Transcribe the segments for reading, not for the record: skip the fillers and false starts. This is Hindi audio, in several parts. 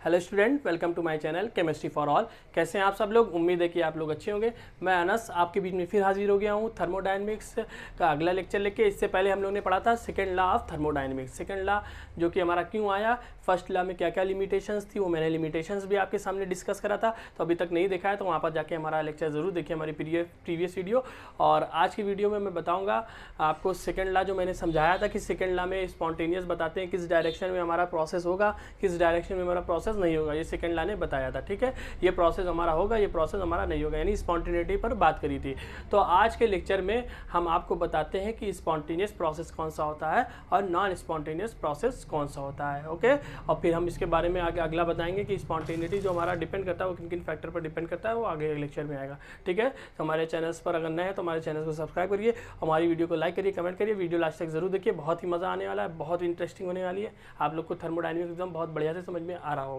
Hello student, welcome to my channel chemistry for all. कैसे हैं आप सब लोग? उम्मीद है कि आप लोग अच्छे होंगे। मैं अनस आपके बीच में फिर हाजिर हो गया हूँ थर्मोडायनेमिक्स का अगला लेक्चर लेके। इससे पहले हम लोगों ने पढ़ा था second law of thermodynamics. Second law जो कि हमारा क्यों आया, फर्स्ट लॉ में क्या क्या लिमिटेशंस थी, वो मैंने लिमिटेशंस भी आपके सामने डिस्कस करा था। तो अभी तक नहीं देखा है तो वहाँ पर जाके हमारा लेक्चर ज़रूर देखिए, हमारी प्रीवियस वीडियो। और आज की वीडियो में मैं बताऊँगा आपको सेकंड लॉ जो मैंने समझाया था कि सेकंड लॉ में स्पॉन्टेनियस बताते हैं किस डायरेक्शन में हमारा प्रोसेस होगा, किस डायरेक्शन में हमारा प्रोसेस नहीं होगा। ये सेकंड लॉ ने बताया था, ठीक है। ये प्रोसेस हमारा होगा, ये प्रोसेस हमारा नहीं होगा, यानी स्पॉन्टेनिटी पर बात करी थी। तो आज के लेक्चर में हम आपको बताते हैं कि स्पॉन्टेनियस प्रोसेस कौन सा होता है और नॉन स्पॉन्टेनियस प्रोसेस कौन सा होता है, ओके। और फिर हम इसके बारे में आगे अगला बताएंगे कि स्पॉन्टेनिटी जो हमारा डिपेंड करता है वो किन किन फैक्टर पर डिपेंड करता है, वो आगे लेक्चर में आएगा, ठीक है। तो हमारे चैनल्स पर अगर नए हैं तो हमारे चैनल को सब्सक्राइब करिए, हमारी वीडियो को लाइक करिए, कमेंट करिए, वीडियो लास्ट तक जरूर देखिए, बहुत ही मजा आने वाला है, बहुत इंटरेस्टिंग होने वाली है। आप लोग को थर्मोडायनेमिक्स एकदम बहुत बढ़िया से समझ में आ रहा होगा।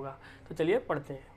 तो चलिए पढ़ते हैं।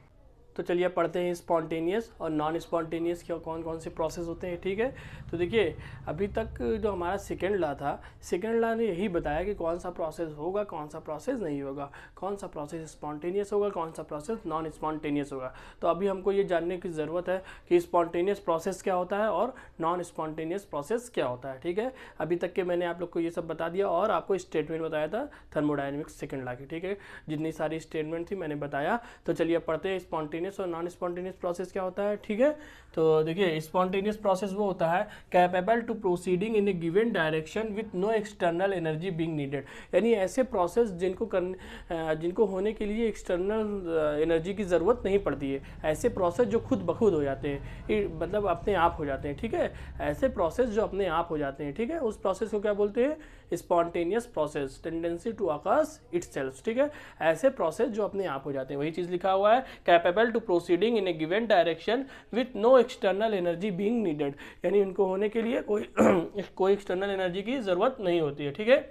तो चलिए पढ़ते हैं स्पॉन्टेनियस और नॉन स्पॉन्टेनियस के कौन कौन से प्रोसेस होते हैं, ठीक है। तो देखिए अभी तक जो हमारा सेकेंड लॉ था, सेकेंड लॉ ने यही बताया कि कौन सा प्रोसेस होगा, कौन सा प्रोसेस नहीं होगा, कौन सा प्रोसेस स्पॉन्टेनियस होगा, कौन सा प्रोसेस नॉन स्पॉन्टेनियस होगा। तो अभी हमको ये जानने की ज़रूरत है कि स्पॉन्टेनियस प्रोसेस क्या होता है और नॉन स्पॉन्टेनियस प्रोसेस क्या होता है, ठीक है। अभी तक के मैंने आप लोग को ये सब बता दिया और आपको स्टेटमेंट बताया था थर्मोडायनेमिक्स सेकेंड लॉ की, ठीक है। जितनी सारी स्टेटमेंट थी मैंने बताया। तो चलिए पढ़ते हैं स्पॉन्टेनियस और नॉन स्पॉन्टेनियस प्रोसेस क्या होता है, ठीक है। तो देखिए स्पॉन्टेनियस प्रोसेस वो होता है capable to proceeding in a given direction with no external energy being needed, यानी ऐसे प्रोसेस जिनको होने के लिए एक्सटर्नल एनर्जी की ज़रूरत नहीं पड़ती है, ऐसे प्रोसेस जो खुद ब खुद हो जाते हैं, मतलब अपने आप हो जाते हैं, ठीक है। ऐसे प्रोसेस जो अपने आप हो जाते हैं, ठीक है, उस प्रोसेस को क्या बोलते हैं? Spontaneous process, tendency to occurs itself, ठीक है। ऐसे प्रोसेस जो अपने आप हो जाते हैं, वही चीज़ लिखा हुआ है capable to proceeding in a given direction with no external energy being needed, यानी इनको होने के लिए कोई एक्सटर्नल एनर्जी की ज़रूरत नहीं होती है, ठीक है।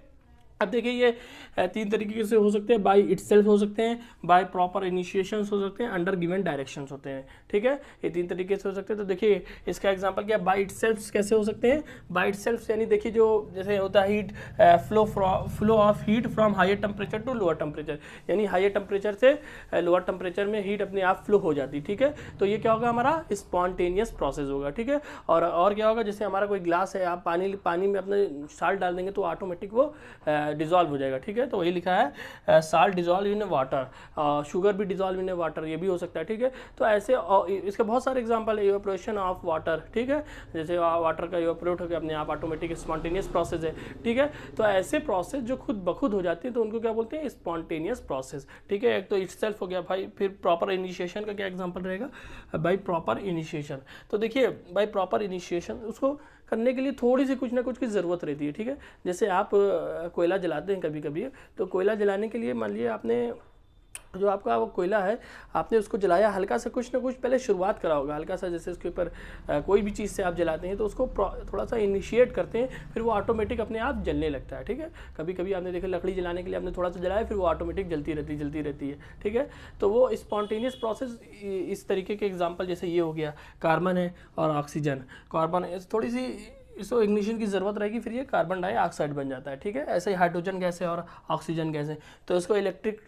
अब देखिए ये तीन तरीके से हो सकते हैं, बाय इटसेल्फ हो सकते हैं, बाय प्रॉपर इनिशिएशंस हो सकते हैं, अंडर गिवन डायरेक्शंस होते हैं, ठीक है। ये तीन तरीके से हो सकते हैं। तो देखिए इसका एग्जांपल क्या, बाय इटसेल्फ कैसे हो सकते हैं? बाय इटसेल्फ यानी देखिए जो जैसे होता है heat flow of heat from higher temperature to lower temperature, यानी हायर टेम्परेचर से लोअर टेम्परेचर में हीट अपने आप फ्लो हो जाती है, ठीक है। तो ये क्या होगा? हमारा स्पॉन्टेनियस प्रोसेस होगा, ठीक है। और क्या होगा? जैसे हमारा कोई ग्लास है, आप पानी में अपने साल्ट डाल देंगे तो ऑटोमेटिक वो डिजॉल्व हो जाएगा, ठीक है। तो वही लिखा है salt dissolve in water, sugar भी डिजॉल्व इन वाटर, ये भी हो सकता है, ठीक है। तो ऐसे इसके बहुत सारे एग्जांपल है। इवेपोरेशन ऑफ वाटर, ठीक है, जैसे वाटर का इवेपोरेट होकर अपने आप ऑटोमेटिक स्पॉन्टेनियस प्रोसेस है, ठीक है। तो ऐसे प्रोसेस जो खुद ब खुद हो जाती है तो उनको क्या बोलते हैं? स्पॉन्टेनियस प्रोसेस, ठीक है। एक तो इटसेल्फ हो गया भाई, फिर प्रॉपर इनिशिएशन का क्या एग्जाम्पल रहेगा? By proper initiation. तो देखिए बाई प्रॉपर इनिशिएशन उसको करने के लिए थोड़ी सी कुछ ना कुछ की ज़रूरत रहती है, ठीक है। जैसे आप कोयला जलाते हैं कभी कभी, तो कोयला जलाने के लिए मान लीजिए आपने जो आपका वो कोयला है, आपने उसको जलाया, हल्का सा कुछ ना कुछ पहले शुरुआत करा होगा, हल्का सा, जैसे उसके ऊपर कोई भी चीज़ से आप जलाते हैं तो उसको थोड़ा सा इनिशिएट करते हैं, फिर वो ऑटोमेटिक अपने आप जलने लगता है, ठीक है। कभी कभी आपने देखा लकड़ी जलाने के लिए आपने थोड़ा सा जलाया, फिर वो ऑटोमेटिक जलती रहती है, ठीक है। तो वो स्पॉन्टेनियस प्रोसेस इस तरीके के एग्जाम्पल जैसे ये हो गया, कार्बन है और ऑक्सीजन, कार्बन थोड़ी सी इसको इग्निशन की ज़रूरत रहेगी, फिर ये कार्बन डाइऑक्साइड बन जाता है, ठीक है। ऐसे ही हाइड्रोजन गैस है और ऑक्सीजन गैस है, तो इसको इलेक्ट्रिक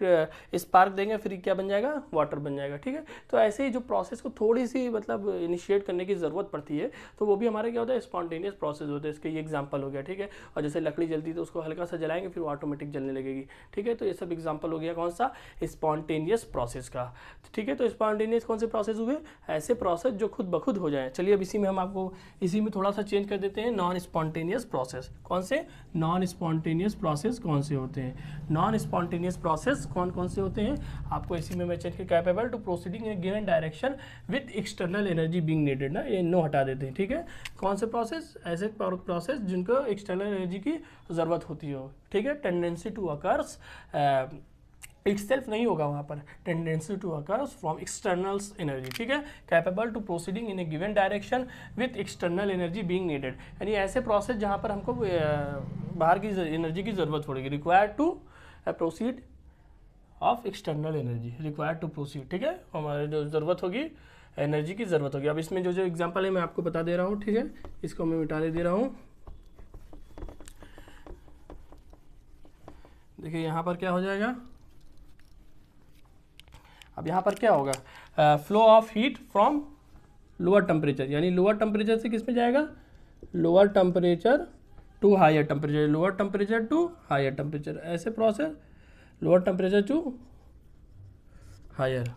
स्पार्क देंगे, फिर क्या बन जाएगा? वाटर बन जाएगा, ठीक है। तो ऐसे ही जो प्रोसेस को थोड़ी सी मतलब इनिशिएट करने की ज़रूरत पड़ती है, तो वो भी हमारे क्या होता है? स्पॉन्टेनियस प्रोसेस होता है। इसके ये एग्जाम्पल हो गया, ठीक है। और जैसे लकड़ी जलती है तो उसको हल्का सा जलाएंगे, फिर वो ऑटोमेटिक जलने लगेगी, ठीक है। तो ये सब एग्जाम्पल हो गया कौन सा? स्पॉन्टेनियस प्रोसेस का, ठीक है। तो स्पॉन्टेनियस कौन से प्रोसेस हुए? ऐसे प्रोसेस जो खुद ब खुद हो जाए। चलिए अब इसी में हम आपको इसी में थोड़ा सा चेंज कर देते हैं, नॉन स्पॉन्टेनियस प्रोसेस। कौन से नॉन स्पॉन्टेनियस प्रोसेस कौन से होते हैं? नॉन स्पॉन्टेनियस प्रोसेस कौन कौन से होते हैं आपको इसी में मैं चेंज कर, capable to proceeding in given direction with external energy being needed, ना ये नो हटा देते हैं, ठीक है। कौन से प्रोसेस? ऐसे प्रोसेस जिनको एक्सटर्नल एनर्जी की ज़रूरत होती हो, ठीक है। टेंडेंसी टू अकर्स इटसेल्फ नहीं होगा वहाँ पर, tendency to occurs from externals energy, ठीक है। Capable to proceeding in a given direction with external energy being needed, यानी ऐसे प्रोसेस जहाँ पर हमको बाहर की एनर्जी की ज़रूरत पड़ेगी, required to proceed of external energy, required to proceed, ठीक है। हमारे जो ज़रूरत होगी, एनर्जी की ज़रूरत होगी। अब इसमें जो जो एग्जाम्पल है मैं आपको बता दे रहा हूँ, ठीक है। इसको मैं मिटा दे रहा हूँ। देखिए यहाँ पर क्या हो जाएगा, अब यहाँ पर क्या होगा, flow of heat from lower temperature, यानी लोअर टेम्परेचर से किस में जाएगा, lower temperature to higher temperature, lower temperature to higher temperature, ऐसे process lower temperature to higher,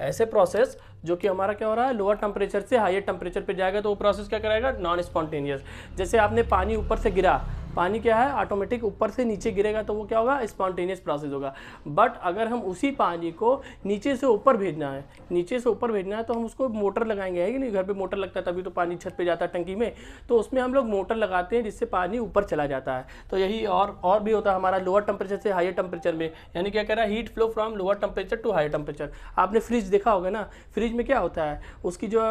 ऐसे प्रोसेस जो कि हमारा क्या हो रहा है, लोअर टेम्परेचर से हायर टेम्परेचर पे जाएगा, तो वो प्रोसेस क्या कराएगा, नॉन स्पॉन्टेनियस। जैसे आपने पानी ऊपर से गिरा, पानी क्या है ऑटोमेटिक ऊपर से नीचे गिरेगा, तो वो क्या होगा, स्पॉन्टेनियस प्रोसेस होगा। बट अगर हम उसी पानी को नीचे से ऊपर भेजना है, नीचे से ऊपर भेजना है, तो हम उसको मोटर लगाएंगे, है कि नहीं, घर पे मोटर लगता है तभी तो पानी छत पे जाता है टंकी में, तो उसमें हम लोग मोटर लगाते हैं जिससे पानी ऊपर चला जाता है। तो यही और भी होता है हमारा लोअर टेम्परेचर से हायर टेम्परेचर में, यानी क्या कह रहा है, heat flow from lower temperature to higher temperature. आपने फ्रिज देखा होगा ना, फ्रिज में क्या होता है, उसकी जो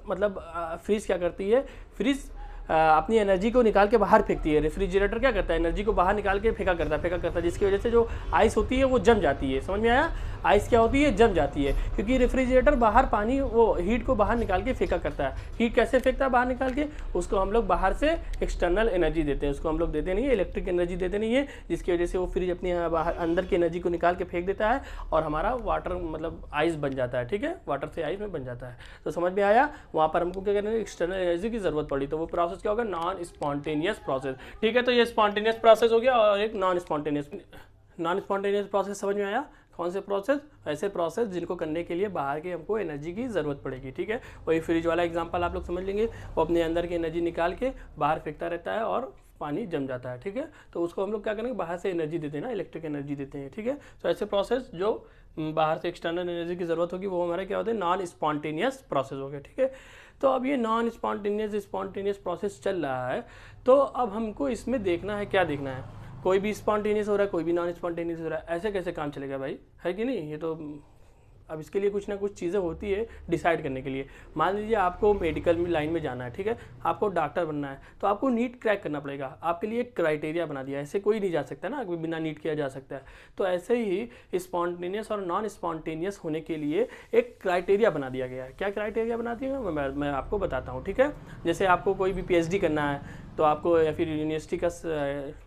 मतलब फ्रिज क्या करती है, फ्रिज अपनी एनर्जी को निकाल के बाहर फेंकती है। रेफ्रिजरेटर क्या करता है, एनर्जी को बाहर निकाल के फेंका करता है, जिसकी वजह से जो आइस होती है वो जम जाती है। समझ में आया, आइस क्या होती है, जम जाती है, क्योंकि रेफ्रिजरेटर बाहर पानी वो हीट को बाहर निकाल के फेंका करता है। हीट कैसे फेंकता है बाहर निकाल के, उसको हम लोग बाहर से एक्सटर्नल एनर्जी देते हैं, उसको हम लोग देते नहीं है, इलेक्ट्रिक एनर्जी देते नहीं है, जिसकी वजह से वो फ्रिज अपनी बाहर अंदर की एनर्जी को निकाल के फेंक देता है और हमारा वाटर मतलब आइस बन जाता है। ठीक है, वाटर से आइस में बन जाता है। तो समझ में आया, वहाँ पर हमको क्या करना है, एक्सटर्नल एनर्जी की जरूरत पड़ी, तो वो प्रोसेस क्या होगा, नॉन स्पॉन्टेनियस प्रोसेस। ठीक है, तो ये स्पॉन्टेनियस प्रोसेस हो गया और एक नॉन स्पॉन्टेनियस प्रोसेस। समझ में आया, कौन से प्रोसेस, ऐसे प्रोसेस जिनको करने के लिए बाहर के हमको एनर्जी की ज़रूरत पड़ेगी। ठीक है, वही फ्रिज वाला एग्जांपल आप लोग समझ लेंगे, वो अपने अंदर की एनर्जी निकाल के बाहर फेंकता रहता है और पानी जम जाता है। ठीक है, तो उसको हम लोग क्या करेंगे, बाहर से एनर्जी देते हैं ना, इलेक्ट्रिक एनर्जी देते हैं। ठीक है, तो ऐसे प्रोसेस जो बाहर से एक्सटर्नल एनर्जी की ज़रूरत होगी वो हमारे क्या होते हैं, नॉन स्पॉन्टेनियस प्रोसेस हो गए। ठीक है, तो अब ये नॉन स्पॉन्टेनियस प्रोसेस चल रहा है, तो अब हमको इसमें देखना है, क्या देखना है, कोई भी स्पॉन्टेनियस हो रहा है, कोई भी नॉन स्पॉन्टेनियस हो रहा है, ऐसे कैसे काम चलेगा भाई, है कि नहीं। ये तो अब इसके लिए कुछ ना कुछ चीज़ें होती है डिसाइड करने के लिए। मान लीजिए आपको मेडिकल लाइन में जाना है, ठीक है, आपको डॉक्टर बनना है, तो आपको नीट क्रैक करना पड़ेगा। आपके लिए एक क्राइटेरिया बना दिया है, ऐसे कोई नहीं जा सकता ना, कोई बिना नीट किया जा सकता है। तो ऐसे ही स्पॉन्टेनियस और नॉन स्पॉन्टेनियस होने के लिए एक क्राइटेरिया बना दिया गया है। क्या क्राइटेरिया बना दिया है, मैं आपको बताता हूँ। ठीक है, जैसे आपको कोई भी PhD करना है, तो आपको या फिर यूनिवर्सिटी का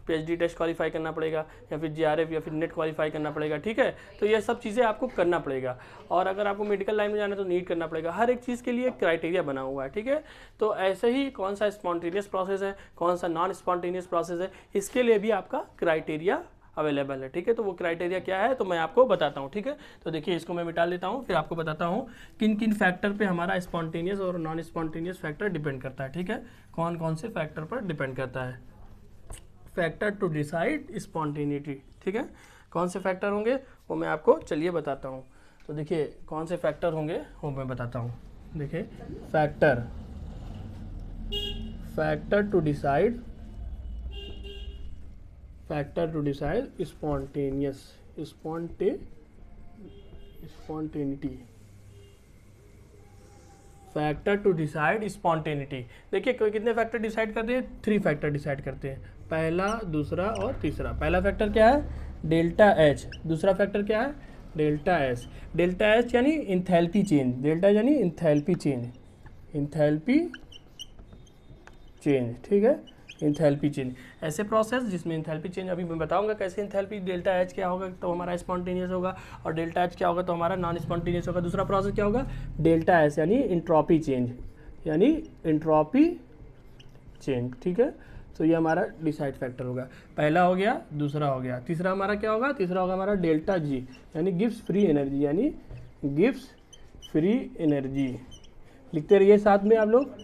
PhD टेस्ट क्वालिफाई करना पड़ेगा, या फिर JRF या फिर नेट क्वालिफाई करना पड़ेगा। ठीक है, तो ये सब चीज़ें आपको करना पड़ेगा। और अगर आपको मेडिकल लाइन में जाना है तो नीट करना पड़ेगा। हर एक चीज़ के लिए क्राइटेरिया बना हुआ है। ठीक है, तो ऐसे ही कौन सा स्पॉन्टेनियस प्रोसेस है, कौन सा नॉन स्पॉन्टेनियस प्रोसेस है, इसके लिए भी आपका क्राइटेरिया अवेलेबल है। ठीक है, तो वो क्राइटेरिया क्या है तो मैं आपको बताता हूँ। ठीक है, तो देखिए इसको मैं मिटा लेता हूँ, फिर आपको बताता हूँ किन किन फैक्टर पे हमारा स्पॉन्टेनियस और नॉन स्पॉन्टेनियस फैक्टर डिपेंड करता है। ठीक है, कौन कौन से फैक्टर पर डिपेंड करता है, फैक्टर टू डिसाइड स्पॉन्टेनिटी। ठीक है, कौन से फैक्टर होंगे वो मैं आपको चलिए बताता हूँ। तो देखिए कौन से फैक्टर होंगे वो मैं बताता हूँ। देखिए factor to decide spontaneity. Factor to decide spontaneity, देखिए कितने फैक्टर डिसाइड करते हैं, 3 फैक्टर डिसाइड करते हैं, पहला, दूसरा और तीसरा। पहला फैक्टर क्या है, डेल्टा H। दूसरा फैक्टर क्या है, डेल्टा S। डेल्टा H यानी इंथैल्पी चेंज, डेल्टा यानी इंथैल्पी चेंज। ठीक है, इंथैल्पी चेंज, ऐसे प्रोसेस जिसमें इंथैल्पी चेंज, अभी मैं बताऊंगा कैसे इंथैल्पी, डेल्टा H क्या होगा तो हमारा स्पॉन्टेनियस होगा, और डेल्टा H क्या होगा तो हमारा नॉन स्पॉन्टेनियस होगा। दूसरा प्रोसेस क्या होगा, डेल्टा S यानी इंट्रॉपी चेंज। ठीक है, तो ये हमारा डिसाइड फैक्टर होगा। पहला हो गया, दूसरा हो गया, तीसरा हमारा क्या होगा, तीसरा होगा हमारा डेल्टा G यानी गिव्स फ्री एनर्जी, लिखते रहिए साथ में आप लोग,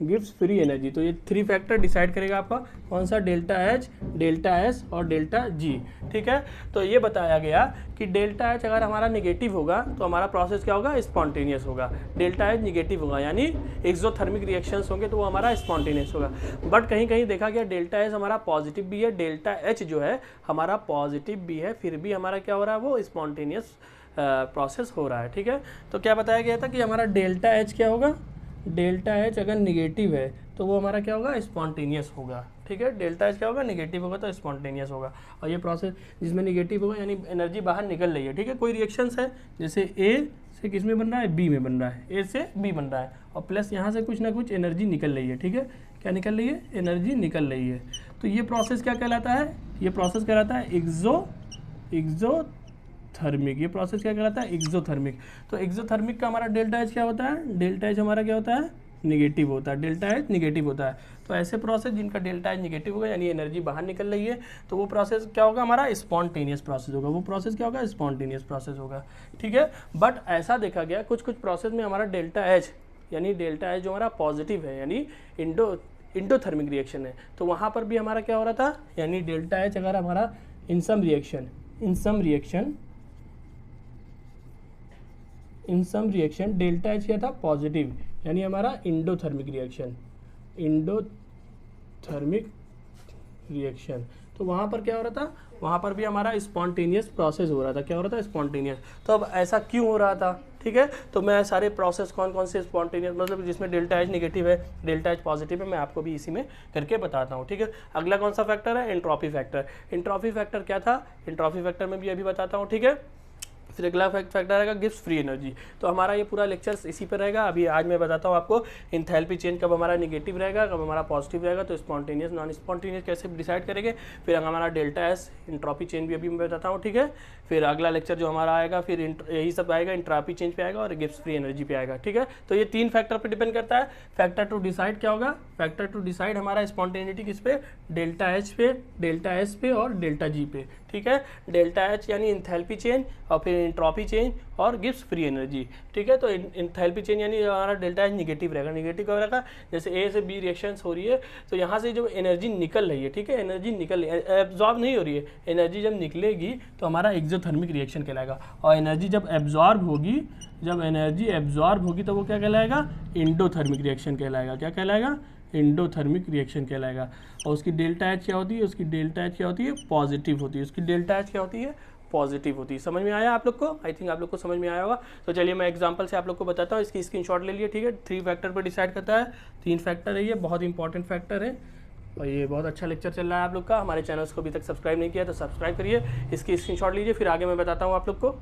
गिव्स फ्री एनर्जी। तो ये 3 फैक्टर डिसाइड करेगा आपका कौन सा, डेल्टा H, डेल्टा S और डेल्टा G। ठीक है, तो ये बताया गया कि डेल्टा H अगर हमारा नेगेटिव होगा तो हमारा प्रोसेस क्या होगा, स्पॉन्टेनियस होगा। डेल्टा H नेगेटिव होगा यानी एक्सोथर्मिक रिएक्शंस होंगे तो वो हमारा स्पॉन्टेनियस होगा। बट कहीं कहीं देखा गया डेल्टा H हमारा पॉजिटिव भी है, डेल्टा H जो है हमारा पॉजिटिव भी है, फिर भी हमारा क्या हो रहा है, वो स्पॉन्टेनियस प्रोसेस हो रहा है। ठीक है, तो क्या बताया गया था कि हमारा डेल्टा H क्या होगा, डेल्टा H अगर निगेटिव है तो वो हमारा क्या होगा, स्पॉन्टेनियस होगा। ठीक है, डेल्टा H क्या होगा, निगेटिव होगा तो स्पॉन्टेनियस होगा। और ये प्रोसेस जिसमें निगेटिव होगा यानी एनर्जी बाहर निकल रही है। ठीक है, कोई रिएक्शंस है जैसे A से किस में बन रहा है, B में बन रहा है, A से B बन रहा है, और प्लस यहाँ से कुछ ना कुछ एनर्जी निकल रही है। ठीक है, क्या निकल रही है, एनर्जी निकल रही है। तो ये प्रोसेस क्या कहलाता है, ये प्रोसेस कहलाता है एक्सोथर्मिक, ये प्रोसेस क्या कहलाता है, एक्सोथर्मिक। तो एक्सोथर्मिक का हमारा डेल्टा एच क्या होता है, डेल्टा एच हमारा क्या होता है, निगेटिव होता है, डेल्टा एच निगेटिव होता है। तो ऐसे प्रोसेस जिनका डेल्टा एच निगेटिव होगा यानी एनर्जी बाहर निकल रही है, तो वो प्रोसेस क्या होगा, हमारा स्पॉन्टेनियस प्रोसेस होगा। वो प्रोसेस क्या होगा, स्पॉन्टेनियस प्रोसेस होगा, ठीक है। बट ऐसा देखा गया कुछ कुछ प्रोसेस में हमारा डेल्टा एच यानी डेल्टा एच जो हमारा पॉजिटिव है यानी इंडोथर्मिक रिएक्शन है, तो वहाँ पर भी हमारा क्या हो रहा था, यानी डेल्टा एच अगर हमारा इन सम रिएक्शन डेल्टा एच क्या था, पॉजिटिव, यानी हमारा इंडोथर्मिक रिएक्शन। तो वहाँ पर क्या हो रहा था, वहाँ पर भी हमारा स्पॉन्टेनियस प्रोसेस हो रहा था। क्या हो रहा था, स्पॉन्टेनियस। तो अब ऐसा क्यों हो रहा था, ठीक है। तो मैं सारे प्रोसेस कौन कौन से स्पॉन्टेनियस मतलब जिसमें डेल्टा एच निगेटिव है, डेल्टा एच पॉजिटिव है, मैं आपको भी इसी में करके बताता हूँ, ठीक है। अगला कौन सा फैक्टर है, एंट्रोपी फैक्टर। एंट्रोपी फैक्टर क्या था, एंट्रोपी फैक्टर में भी अभी बताता हूँ, ठीक है। फिर अगला फैक्टर रहेगा गिब्स फ्री एनर्जी। तो हमारा ये पूरा लेक्चर इसी पर रहेगा। अभी आज मैं बताता हूँ आपको इंथैल्पी चेंज कब हमारा नेगेटिव रहेगा, कब हमारा पॉजिटिव रहेगा, तो स्पॉन्टेनियस नॉन स्पॉन्टेनियस कैसे डिसाइड करेंगे। फिर हमारा डेल्टा एस इंट्रॉपी चेंज भी अभी मैं बताता हूँ, ठीक है। फिर अगला लेक्चर जो हमारा आएगा फिर यही सब आएगा, इंट्रॉपी चेंज पे आएगा और गिब्स फ्री एनर्जी पे आएगा, ठीक है। तो ये 3 फैक्टर पे डिपेंड करता है। फैक्टर टू डिसाइड क्या होगा, फैक्टर टू डिसाइड हमारा स्पॉन्टेनिटी किस पे, डेल्टा एच पे, डेल्टा एस पे और डेल्टा जी पे, ठीक है। डेल्टा एच यानी इंथैल्पी चेंज और फिर इंट्रॉपी चेंज और गिब्स फ्री एनर्जी, ठीक है। तो इंथैल्पी चेंज यानी हमारा डेल्टा एच निगेटिव रहेगा। निगेटिव कब रहेगा, जैसे ए से बी रिएक्शंस हो रही है तो यहाँ से जो एनर्जी निकल रही है, ठीक है, एनर्जी निकल रही है, एब्जॉर्ब नहीं हो रही है। एनर्जी जब निकलेगी तो हमारा एक्सोथर्मिक रिएक्शन कहलाएगा। और एनर्जी जब एब्जॉर्ब होगी, जब एनर्जी एब्जॉर्ब होगी तो वो क्या कहलाएगा, इंडोथर्मिक रिएक्शन कहलाएगा। क्या कहलाएगा, इंडोथर्मिक रिएक्शन कहलाएगा। और उसकी डेल्टा एच क्या होती है, उसकी डेल्टा एच क्या होती है, पॉजिटिव होती है। उसकी डेल्टा एच क्या होती है, पॉजिटिव होती है। समझ में आया आप लोग को, आई थिंक आप लोग को समझ में आया होगा। तो चलिए मैं एग्जांपल से आप लोग को बताता हूँ, इसकी स्क्रीनशॉट ले लिए, ठीक है। 3 फैक्टर पर डिसाइड करता है, 3 फैक्टर है, ये बहुत इंपॉर्टेंट फैक्टर है और ये बहुत अच्छा लेक्चर चल रहा है आप लोग का। हमारे चैनल्स को अभी तक सब्सक्राइब नहीं किया तो सब्सक्राइब करिए, इसकी स्क्रीनशॉट लीजिए, फिर आगे मैं बताता हूँ आप लोग को।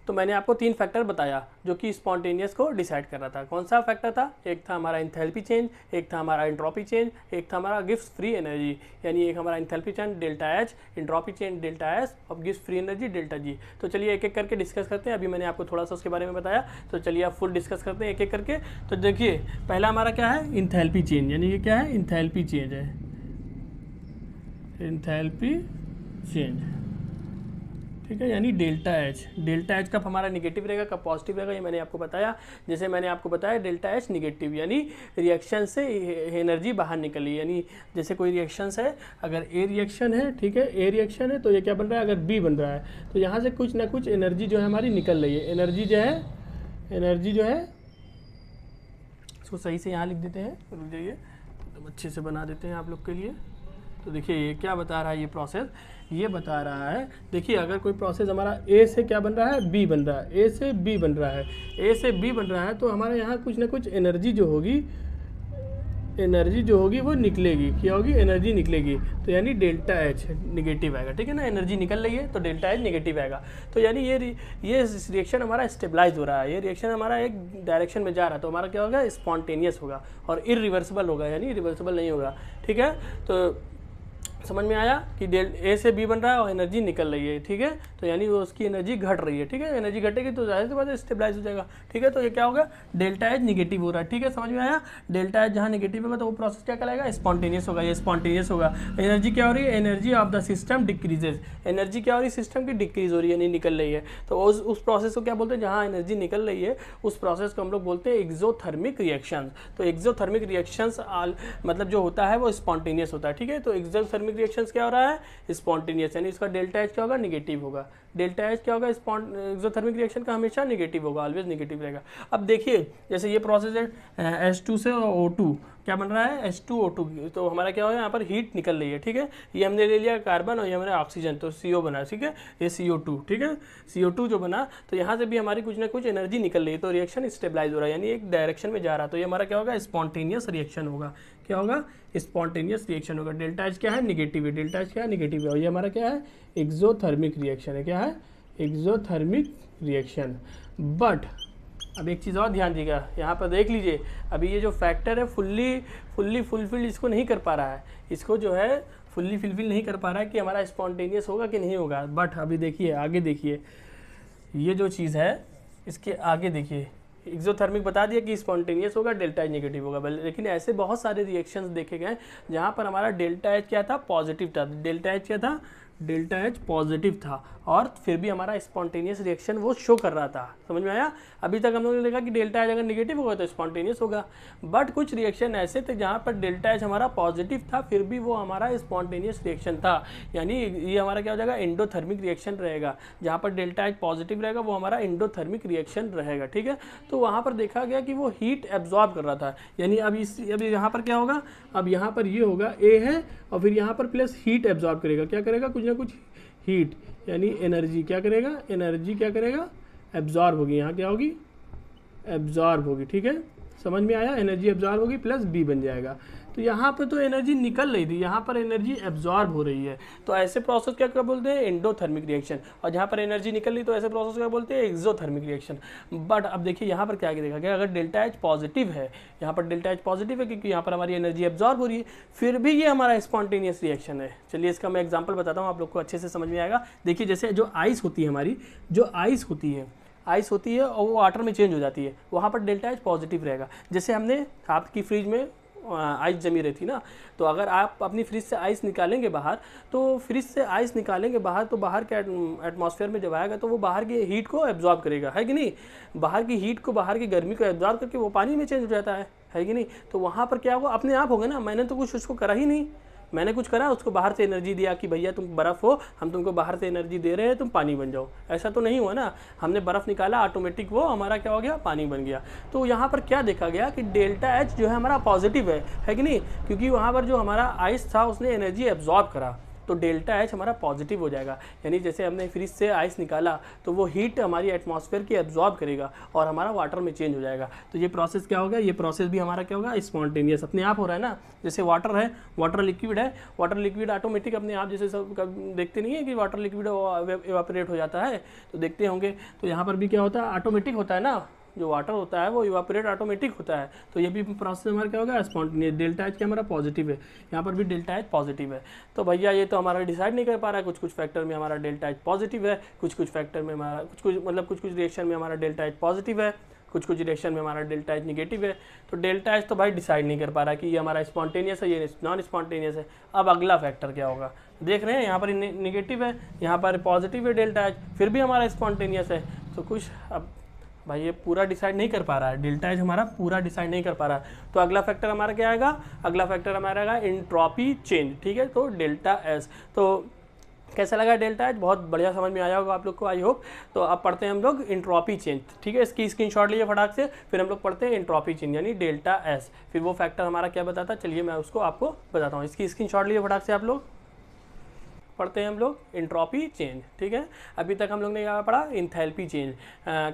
तो मैंने आपको 3 फैक्टर बताया जो कि स्पॉन्टेनियस को डिसाइड कर रहा था। कौन सा फैक्टर था, एक था हमारा इंथैल्पी चेंज, एक था हमारा एंट्रोपी चेंज, एक था हमारा गिब्स फ्री एनर्जी। यानी एक हमारा enthalpy change delta H, entropy change delta S और Gibbs free energy delta G. तो चलिए एक एक करके डिस्कस करते हैं। अभी मैंने आपको थोड़ा सा उसके बारे में बताया, तो चलिए आप फुल डिस्कस करते हैं एक एक करके। तो देखिए पहला हमारा क्या है, इंथैल्पी चेंज, यानी ये क्या है, इंथैल्पी चेंज है, इंथैल्पी चेंज, ठीक है। यानी डेल्टा एच कब हमारा निगेटिव रहेगा, कब पॉजिटिव रहेगा, ये मैंने आपको बताया। जैसे मैंने आपको बताया डेल्टा एच निगेटिव यानी रिएक्शन से एनर्जी बाहर निकली। यानी जैसे कोई रिएक्शन है, अगर ए रिएक्शन है, ठीक है, ए रिएक्शन है तो ये क्या बन रहा है, अगर बी बन रहा है तो यहाँ से कुछ ना कुछ एनर्जी जो है हमारी निकल रही है। एनर्जी जो है इसको सही से यहाँ लिख देते हैं, रुक जाइए तो अच्छे से बना देते हैं आप लोग के लिए। तो देखिए ये क्या बता रहा है, ये प्रोसेस ये बता रहा है, देखिए अगर कोई प्रोसेस हमारा ए से क्या बन रहा है, बी बन रहा है, ए से बी बन रहा है, ए से बी बन रहा है, तो हमारे यहाँ कुछ ना कुछ एनर्जी जो होगी वो निकलेगी। क्या होगी, एनर्जी निकलेगी। तो यानी डेल्टा एच निगेटिव आएगा, ठीक है ना, एनर्जी निकल रही है तो डेल्टा एच निगेटिव आएगा। तो यानी ये रिएक्शन हमारा स्टेबलाइज हो रहा है, ये रिएक्शन हमारा एक डायरेक्शन में जा रहा है, तो हमारा क्या होगा, स्पॉन्टेनियस होगा और इरिवर्सिबल होगा, यानी रिवर्सिबल नहीं होगा, ठीक है। तो समझ में आया कि ए से बी बन रहा है और एनर्जी निकल रही है, ठीक है। तो यानी वो उसकी एनर्जी घट रही है, ठीक है। एनर्जी घटेगी तो जाहिर सी बात है स्टेबलाइज हो जाएगा, ठीक है। तो ये क्या होगा, डेल्टा एच निगेटिव हो रहा है, ठीक है। समझ में आया, डेल्टा एच जहाँ निगेटिव होगा तो वो प्रोसेस क्या कहलाएगा, स्पॉन्टेनियस होगा, ये स्पॉन्टेनियस होगा। एनर्जी क्या हो रही है, energy of the system decreases, energy क्या हो रही है, सिस्टम की डिक्रीज हो रही है, यानी निकल रही है। तो उस प्रोसेस को क्या बोलते हैं, जहाँ एनर्जी निकल रही है उस प्रोसेस को हम लोग बोलते हैं एक्सोथर्मिक रिएक्शन। तो एक्सोथर्मिक रिएक्शंस मतलब जो होता है वो स्पॉन्टेनियस होता है, ठीक है। तो एक्सोथर्मिक रिएक्शंस क्या हो रहा है, स्पॉन्टेनियस, यानी इसका डेल्टा एच क्या होगा, निगेटिव होगा। डेल्टा एच क्या होगा, एक्सोथर्मिक रिएक्शन का हमेशा निगेटिव होगा, ऑलवेज निगेटिव रहेगा। अब देखिए जैसे ये प्रोसेस है H2 से O2 क्या बन रहा है, H2O2, तो हमारा क्या हो यहाँ पर हीट निकल रही है, ठीक है। ये हमने ले लिया कार्बन और ये हमारा ऑक्सीजन, तो CO बना, ठीक है, ये CO2, ठीक है। CO2 जो बना तो यहाँ से भी हमारी कुछ ना कुछ एनर्जी निकल रही है, तो रिएक्शन स्टेबलाइज हो रहा है, यानी एक डायरेक्शन में जा रहा है। तो ये हमारा क्या होगा, स्पॉन्टेनियस रिएक्शन होगा। क्या होगा, स्पॉन्टेनियस रिएक्शन होगा। डेल्टा एच क्या है, निगेटिव है, डेल्टा एच क्या है, निगेटिव है। और ये हमारा क्या है, एक्सोथर्मिक रिएक्शन है। क्या है, एक्सोथर्मिक रिएक्शन। बट अब एक चीज़ और ध्यान दीजिएगा, यहाँ पर देख लीजिए, अभी ये जो फैक्टर है फुल्ली फुलफिल इसको नहीं कर पा रहा है, इसको जो है फुल्ली फिलफिल नहीं कर पा रहा है कि हमारा स्पॉन्टेनियस होगा कि नहीं होगा। बट अभी देखिए आगे देखिए, ये जो चीज़ है इसके आगे देखिए, एक्सोथर्मिक बता दिया कि स्पॉन्टेनियस होगा, डेल्टा एच नेगेटिव होगा। लेकिन ऐसे बहुत सारे रिएक्शंस देखे गए जहाँ पर हमारा डेल्टा एच क्या था, पॉजिटिव था। डेल्टा एच क्या था, डेल्टा एच पॉजिटिव था और फिर भी हमारा स्पॉन्टेनियस रिएक्शन वो शो कर रहा था। समझ में आया? अभी तक हम लोगों ने देखा कि डेल्टा एच अगर नेगेटिव होगा तो स्पॉन्टेनियस होगा, बट कुछ रिएक्शन ऐसे थे जहाँ पर डेल्टा एच हमारा पॉजिटिव था फिर भी वो हमारा स्पॉन्टेनियस रिएक्शन था। यानी ये हमारा क्या हो जाएगा, एंडोथर्मिक रिएक्शन रहेगा। जहाँ पर डेल्टा एच पॉजिटिव रहेगा वो हमारा एंडोथर्मिक रिएक्शन रहेगा। ठीक है, तो वहाँ पर देखा गया कि वो हीट एब्जॉर्ब कर रहा था। यानी अब यहाँ पर क्या होगा, अब यहाँ पर ये होगा ए है और फिर यहाँ पर प्लस हीट एब्जॉर्ब करेगा। क्या करेगा, कुछ ना कुछ हीट यानी एनर्जी क्या करेगा, एनर्जी क्या करेगा, एब्जॉर्ब होगी। यहाँ क्या होगी, एब्जॉर्ब होगी। ठीक है, समझ में आया, एनर्जी एब्जॉर्ब होगी प्लस बी बन जाएगा। तो यहाँ पे तो एनर्जी निकल रही थी, यहाँ पर एनर्जी एब्जॉर्ब हो रही है। तो ऐसे प्रोसेस क्या बोलते हैं, एंडोथर्मिक रिएक्शन। और जहाँ पर एनर्जी निकल रही तो ऐसे प्रोसेस क्या बोलते हैं, एक्सोथर्मिक रिएक्शन। बट अब देखिए यहाँ पर क्या देखा गया, अगर डेल्टा एच पॉजिटिव है, यहाँ पर डेल्टा एच पॉजिटिव है क्योंकि यहाँ पर हमारी एनर्जी एब्जॉर्ब हो रही है, फिर भी ये हमारा स्पॉन्टेनियस रिएक्शन है। चलिए इसका मैं एग्जाम्पल बताता हूँ, आप लोग को अच्छे से समझ में आएगा। देखिए जैसे जो आइस होती है हमारी, जो आइस होती है और वो वाटर में चेंज हो जाती है, वहाँ पर डेल्टा एच पॉजिटिव रहेगा। जैसे हमने आपकी फ्रिज में आइस जमी रही थी ना, तो अगर आप अपनी फ्रिज से आइस निकालेंगे बाहर, तो फ्रिज से आइस निकालेंगे बाहर तो बाहर के एटमॉस्फेयर में जब आएगा तो वो बाहर की हीट को एब्जॉर्ब करेगा, है कि नहीं। बाहर की हीट को, बाहर की गर्मी को एब्जॉर्ब करके वो पानी में चेंज हो जाता है कि नहीं। तो वहाँ पर क्या होगा, अपने आप होगा ना, मैंने तो कुछ उसको करा ही नहीं, मैंने कुछ करा उसको बाहर से एनर्जी दिया कि भैया तुम बर्फ़ हो, हम तुमको बाहर से एनर्जी दे रहे हैं, तुम पानी बन जाओ। ऐसा तो नहीं हुआ ना, हमने बर्फ़ निकाला, ऑटोमेटिक वो हमारा क्या हो गया, पानी बन गया। तो यहाँ पर क्या देखा गया कि डेल्टा एच जो है हमारा पॉजिटिव है कि नहीं, क्योंकि वहाँ पर जो हमारा आइस था उसने एनर्जी एब्जॉर्ब करा, तो डेल्टा एच हमारा पॉजिटिव हो जाएगा। यानी जैसे हमने फ्रिज से आइस निकाला तो वो हीट हमारी एटमॉस्फेयर की एब्जॉर्ब करेगा और हमारा वाटर में चेंज हो जाएगा। तो ये प्रोसेस क्या होगा, ये प्रोसेस भी हमारा क्या होगा, स्पॉन्टेनियस, अपने आप हो रहा है ना। जैसे वाटर है, वाटर लिक्विड है, वाटर लिक्विड ऑटोमेटिक अपने आप, जैसे सब देखते नहीं है कि वाटर लिक्विड इवापोरेट हो जाता है, तो देखते होंगे। तो यहाँ पर भी क्या होता है, ऑटोमेटिक होता है ना, जो वाटर होता है वो इवापोरेट ऑटोमेटिक होता है। तो ये भी प्रोसेस हमारा क्या होगा, स्पॉन्टेनियस। डेल्टा एच क्या हमारा पॉजिटिव है, यहाँ पर भी डेल्टा एच पॉजिटिव है। तो भैया ये तो हमारा डिसाइड नहीं कर पा रहा है, कुछ फैक्टर में हमारा डेल्टा एच पॉजिटिव है, कुछ फैक्टर में हमारा कुछ रिएक्शन में हमारा डेल्टा एच पॉजिटिव है, कुछ रिएक्शन में हमारा डेल्टा एच निगेटिव है। तो डेल्टा एच तो भाई डिसाइड नहीं कर पा रहा कि ये हमारा स्पॉन्टेनियस है, ये नॉन स्पॉन्टेनियस है। अब अगला फैक्टर क्या होगा, देख रहे हैं यहाँ पर निगेटिव है, यहाँ पर पॉजिटिव है डेल्टा एच, फिर भी हमारा स्पॉन्टेनियस है। तो कुछ अब भाई ये पूरा डिसाइड नहीं कर पा रहा है, डेल्टा एच हमारा पूरा डिसाइड नहीं कर पा रहा है। तो अगला फैक्टर हमारा क्या आएगा, अगला फैक्टर हमारा आएगा एंट्रोपी चेंज। ठीक है, तो डेल्टा एस। तो कैसा लगा डेल्टा एच, बहुत बढ़िया समझ में आया होगा आप लोग को, आई होप। तो अब पढ़ते हैं हम लोग एंट्रोपी चेंज। ठीक है, इसकी स्क्रीनशॉट लीजिए फटाक से, फिर हम लोग पढ़ते हैं एंट्रोपी चेंज यानी डेल्टा एस। फिर वो फैक्टर हमारा क्या बताता है, चलिए मैं उसको आपको बताता हूँ। इसकी स्क्रीनशॉट लीजिए फटाक से, आप लोग पढ़ते हैं हम लोग एंट्रोपी चेंज। ठीक है, अभी तक हम लोग ने क्या पढ़ा, इंथैल्पी चेंज।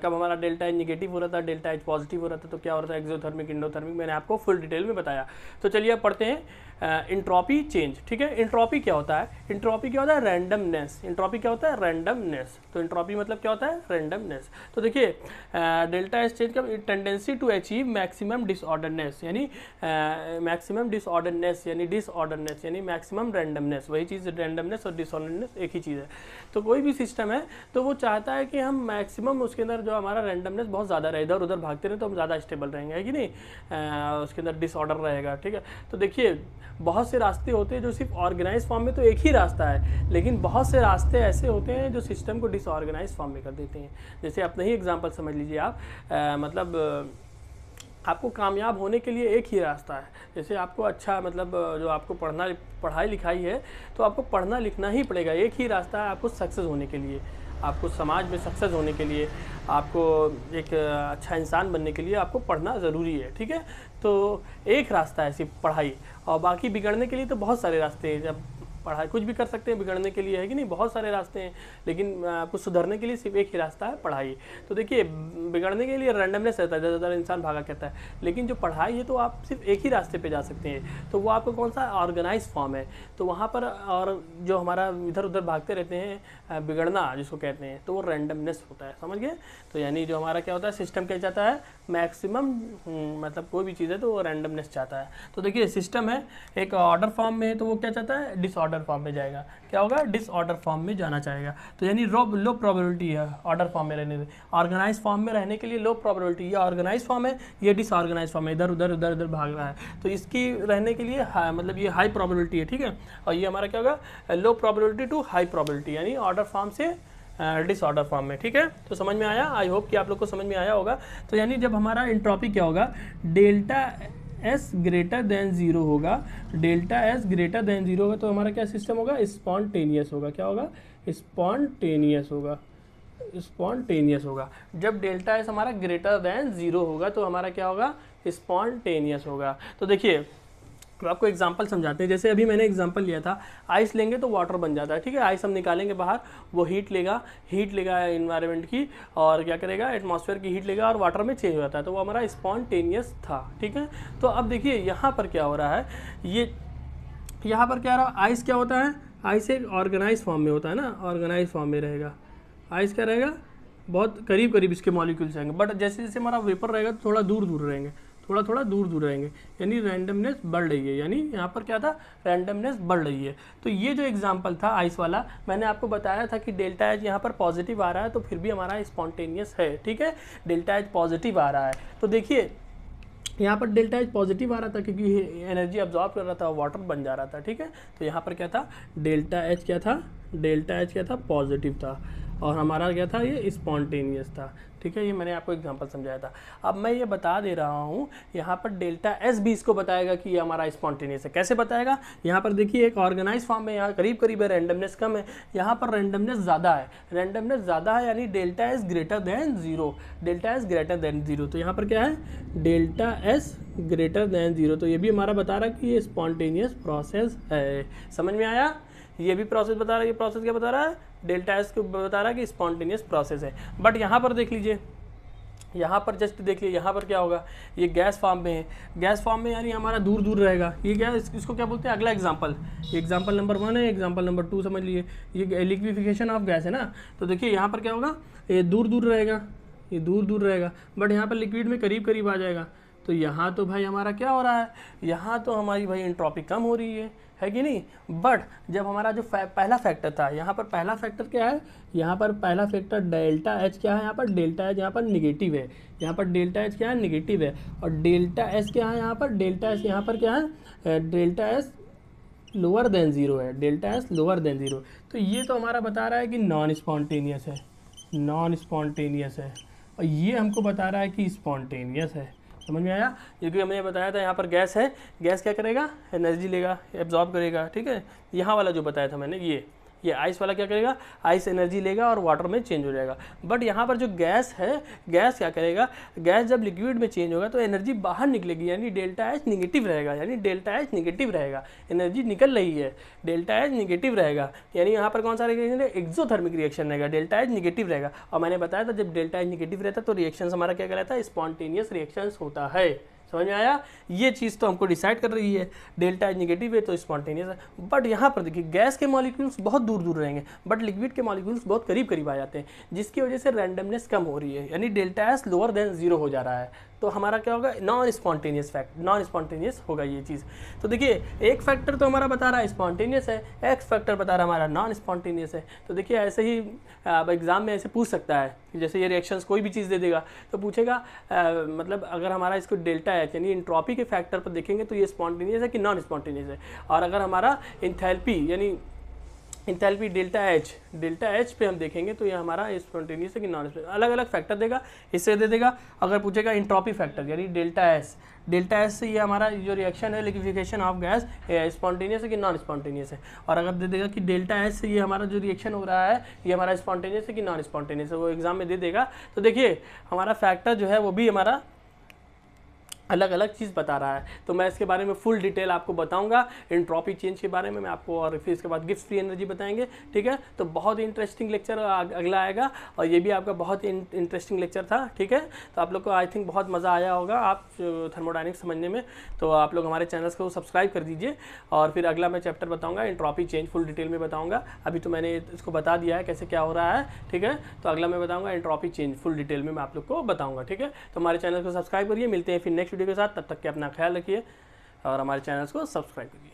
कब हमारा डेल्टा एच निगेटिव हो रहा था, डेल्टा एच पॉजिटिव हो रहा था, तो क्या हो रहा था, एक्सोथर्मिक एंडोथर्मिक, मैंने आपको फुल डिटेल में बताया। तो चलिए अब पढ़ते हैं एंट्रोपी चेंज। ठीक है, एंट्रोपी क्या होता है, एंट्रोपी क्या होता है, रैंडमनेस। एंट्रोपी क्या होता है, रैंडमनेस। तो एंट्रोपी मतलब क्या होता है, रैंडमनेस। तो देखिए डेल्टा एच चेंज का tendency to achieve maximum disorderness, यानी मैक्सिमम डिसऑर्डरनेस यानी मैक्सिमम रैंडमनेस। वही चीज़, रैंडमनेस और डिसऑर्डरनेस एक ही चीज़ है। तो कोई भी सिस्टम है तो वो चाहता है कि हम मैक्सिमम उसके अंदर जो हमारा रैंडमनेस बहुत ज़्यादा रहे, इधर उधर भागते रहे तो हम ज़्यादा स्टेबल रहेंगे, है कि नहीं। उसके अंदर डिसऑर्डर रहेगा। ठीक है, तो देखिए बहुत से रास्ते होते हैं जो सिर्फ ऑर्गेनाइज फॉर्म में, तो एक ही रास्ता है, लेकिन बहुत से रास्ते ऐसे होते हैं जो सिस्टम को डिसऑर्गेनाइज फॉर्म में कर देते हैं। जैसे अपना ही एग्जांपल समझ लीजिए आप, मतलब आपको कामयाब होने के लिए एक ही रास्ता है। जैसे आपको अच्छा, मतलब जो आपको पढ़ाई लिखाई है तो आपको पढ़ना लिखना ही पड़ेगा, एक ही रास्ता है आपको सक्सेस होने के लिए, आपको समाज में सक्सेस होने के लिए, आपको एक अच्छा इंसान बनने के लिए आपको पढ़ना ज़रूरी है। ठीक है, तो एक रास्ता है सिर्फ पढ़ाई, और बाकी बिगड़ने के लिए तो बहुत सारे रास्ते हैं। जब पढ़ाई कुछ भी कर सकते हैं बिगड़ने के लिए, है कि नहीं, बहुत सारे रास्ते हैं, लेकिन आपको सुधरने के लिए सिर्फ एक ही रास्ता है, पढ़ाई। तो देखिए बिगड़ने के लिए रैंडमनेस रहता है, ज़्यादा ज़्यादा इंसान भागा कहता है, लेकिन जो पढ़ाई है तो आप सिर्फ एक ही रास्ते पे जा सकते हैं, तो वो आपको कौन सा ऑर्गेनाइज फॉर्म है, तो वहाँ पर और जो हमारा इधर उधर भागते रहते हैं बिगड़ना जिसको कहते हैं, तो वो रैंडमनेस होता है, समझ गए। तो यानी जो हमारा क्या होता है सिस्टम क्या चाहता है, मैक्सिमम मतलब कोई भी चीज़ है तो वो रैंडमनेस चाहता है। तो देखिए सिस्टम है एक ऑर्डर फॉर्म में है तो वो क्या चाहता है, डिसऑर्डर फॉर्म में जाएगा, क्या होगा, डिसऑर्डर फॉर्म में जाना चाहेगा। तो यानी लो प्रोबेबिलिटी है ऑर्डर फॉर्म में रहने से, ऑर्गेनाइज फॉर्म में रहने के लिए लो प्रोबेबिलिटी, ये ऑर्गेनाइज फॉर्म है, ये डिसऑर्गेनाइज फॉर्म है, इधर उधर भाग रहा है, तो इसकी रहने के लिए मतलब ये हाई प्रोबेबिलिटी है, ठीक है। और ये हमारा क्या होगा, low probability to high probability, यानी ऑर्डर फॉर्म से डिसऑर्डर फॉर्म में, ठीक है। तो समझ में आया, आई होप कि आप लोग को समझ में आया होगा। तो यानी जब हमारा एंट्रोपी क्या होगा, delta S greater than zero होगा, delta S greater than zero होगा तो हमारा क्या सिस्टम होगा, स्पॉन्टेनियस होगा, क्या होगा, स्पॉन्टेनियस होगा, स्पॉन्टेनियस होगा। जब डेल्टा एस हमारा ग्रेटर देन जीरो होगा तो हमारा क्या होगा, स्पॉन्टेनियस होगा। तो देखिए तो आपको एग्जांपल समझाते हैं, जैसे अभी मैंने एग्जांपल लिया था, आइस लेंगे तो वाटर बन जाता है, ठीक है, आइस हम निकालेंगे बाहर, वो हीट लेगा इन्वायरमेंट की, और क्या करेगा, एटमॉस्फेयर की हीट लेगा और वाटर में चेंज हो जाता है, तो वो हमारा स्पॉन्टेनियस था, ठीक है। तो अब देखिए यहाँ पर क्या हो रहा है, ये यहाँ पर क्या रहा, आइस क्या होता है, आइस एक ऑर्गेनाइज फॉर्म में होता है ना, ऑर्गेनाइज फॉर्म में रहेगा, आइस क्या रहेगा, बहुत करीब इसके मॉलिक्यूल्स रहेंगे, बट जैसे जैसे हमारा वेपर रहेगा तो थोड़ा दूर रहेंगे, थोड़ा दूर रहेंगे, यानी रैंडमनेस बढ़ रही है, यानी यहाँ पर क्या था, रैंडमनेस बढ़ रही है। तो ये जो एग्जांपल था आइस वाला, मैंने आपको बताया था कि डेल्टा एच यहाँ पर पॉजिटिव आ रहा है तो फिर भी हमारा स्पॉन्टेनियस है, ठीक है, डेल्टा एच पॉजिटिव आ रहा है। तो देखिए यहाँ पर डेल्टा एच पॉजिटिव आ रहा था क्योंकि एनर्जी अब्जॉर्ब कर रहा था, वाटर बन जा रहा था, ठीक है। तो यहाँ पर क्या था, डेल्टा एच क्या था, डेल्टा एच क्या था, पॉजिटिव था, और हमारा क्या था, ये स्पॉन्टेनियस था, ठीक है। ये मैंने आपको एग्जांपल समझाया था। अब मैं ये बता दे रहा हूँ, यहाँ पर डेल्टा एस भी इसको बताएगा कि ये हमारा स्पॉन्टेनियस है। कैसे बताएगा, यहाँ पर देखिए एक ऑर्गेनाइज फॉर्म में यहाँ करीब है, रैंडमनेस कम है, यहाँ पर रैंडमनेस ज़्यादा है, रैंडमनेस ज़्यादा है, यानी delta S greater than zero, delta S greater than zero. तो यहाँ पर क्या है, delta S greater than zero, तो ये भी हमारा बता रहा है कि ये स्पॉन्टेनियस प्रोसेस है। समझ में आया, ये भी प्रोसेस बता रहा है, ये प्रोसेस क्या बता रहा है, डेल्टा एस को बता रहा है कि स्पॉन्टेनियस प्रोसेस है। बट यहाँ पर देख लीजिए, यहाँ पर जस्ट देखिए, यहाँ पर क्या होगा, ये गैस फॉर्म में है, गैस फॉर्म में यानी हमारा दूर रहेगा, ये क्या, इसको क्या बोलते हैं, अगला एग्जांपल, एग्जांपल नंबर 1 है, एग्जांपल नंबर 2 समझ लिए, ये लिक्विफिकेशन ऑफ गैस है ना। तो देखिए यहाँ पर क्या होगा, ये दूर रहेगा, ये दूर रहेगा, बट यहाँ पर लिक्विड में करीब आ जाएगा। तो यहाँ तो भाई हमारा क्या हो रहा है, यहाँ तो हमारी भाई एंट्रोपी कम हो रही है कि नहीं। बट जब हमारा जो पहला फैक्टर था, यहाँ पर पहला फैक्टर क्या है, यहाँ पर पहला फैक्टर डेल्टा एच क्या है, यहाँ पर डेल्टा एच यहाँ पर निगेटिव है, यहाँ पर डेल्टा एच क्या है, निगेटिव है, और डेल्टा एस क्या है, यहाँ पर डेल्टा एस यहाँ पर क्या है, delta S lower than zero है, delta S lower than zero. तो ये तो हमारा बता रहा है कि नॉन स्पॉन्टेनियस है, नॉन स्पॉन्टेनियस है, और ये हमको बता रहा है कि स्पॉन्टेनियस है। समझ में आया, क्योंकि हमने बताया था यहाँ पर गैस है, गैस क्या करेगा, एनर्जी लेगा, एब्जॉर्ब करेगा, ठीक है। यहाँ वाला जो बताया था मैंने, ये आइस वाला क्या करेगा, आइस एनर्जी लेगा और वाटर में चेंज हो जाएगा। बट यहाँ पर जो गैस है, गैस क्या करेगा, गैस जब लिक्विड में चेंज होगा तो एनर्जी बाहर निकलेगी, यानी डेल्टा एच निगेटिव रहेगा, यानी डेल्टा एच निगेटिव रहेगा, एनर्जी निकल रही है, डेल्टा एच निगेटिव रहेगा, यानी यहाँ पर कौन सा रिएक्शन है, एक्सोथर्मिक रिएक्शन रहेगा, डेल्टा एच निगेटिव रहेगा। और मैंने बताया था जब डेल्टा एच निगेटिव रहता है तो रिएक्शन हमारा क्या कहलाता है, स्पॉन्टेनियस रिएक्शन होता है। समझ में आया, ये चीज़ तो हमको डिसाइड कर रही है, डेल्टा एच निगेटिव है तो स्पॉन्टेनियस है। बट यहाँ पर देखिए गैस के मॉलिक्यूल्स बहुत दूर रहेंगे, बट लिक्विड के मॉलिक्यूल्स बहुत करीब आ जाते हैं, जिसकी वजह से रैंडमनेस कम हो रही है, यानी delta S lower than zero हो जा रहा है। तो हमारा क्या होगा, नॉन स्पॉन्टेनियस होगा ये चीज़। तो देखिए एक फैक्टर तो हमारा बता रहा है स्पॉन्टेनियस है, एक्स फैक्टर बता रहा है हमारा नॉन स्पॉन्टेनियस है। तो देखिए ऐसे ही अब एग्जाम में ऐसे पूछ सकता है, जैसे ये रिएक्शंस कोई भी चीज़ दे देगा तो पूछेगा मतलब अगर हमारा इसको डेल्टा एच यानी एंट्रोपी के फैक्टर पर देखेंगे तो ये स्पॉन्टेनियस है कि नॉन स्पॉन्टेनियस है, और अगर हमारा एंथैल्पी यानी इंथैल्पी डेल्टा एच पे हम देखेंगे तो ये हमारा स्पॉन्टेनियस है कि नॉन स्पॉन्टेनियस, अलग अलग फैक्टर देगा, इससे दे देगा। अगर पूछेगा एंट्रोपी फैक्टर यानी डेल्टा एस से ये हमारा जो रिएक्शन है लिक्विफिकेशन ऑफ गैस स्पॉन्टेनियस है कि नॉन स्पॉन्टेनियस है, और अगर दे देगा कि डेल्टा एस से ये हमारा जो रिएक्शन हो रहा है ये हमारा स्पॉन्टेनियस है कि नॉन स्पॉन्टेनियस है, वो एग्जाम में दे देगा। तो देखिए हमारा फैक्टर जो है वो भी हमारा अलग अलग चीज़ बता रहा है। तो मैं इसके बारे में फुल डिटेल आपको बताऊंगा, एंट्रोपी चेंज के बारे में मैं आपको, और फिर इसके बाद गिब्स फ्री एनर्जी बताएंगे। ठीक है, तो बहुत ही इंटरेस्टिंग लेक्चर अगला आएगा, और ये भी आपका बहुत ही इंटरेस्टिंग लेक्चर था। ठीक है, तो आप लोग को आई थिंक बहुत मज़ा आया होगा आप थर्मोडायनेमिक्स समझने में। तो आप लोग हमारे चैनल्स को सब्सक्राइब कर दीजिए, और फिर अगला मैं चैप्टर बताऊँगा, एंट्रोपी चेंज फुल डिटेल में बताऊँगा। अभी तो मैंने इसको बता दिया है कैसे क्या हो रहा है। ठीक है, तो अगला मैं बताऊँगा एंट्रोपी चेंज फुल डिटेल में मैं आप लोग को बताऊँगा। ठीक है, तो हमारे चैनल को सब्सक्राइब करिए, मिलते हैं फिर नेक्स्ट वीडियो के साथ। तब तक के अपना ख्याल रखिए और हमारे चैनल को सब्सक्राइब करिए।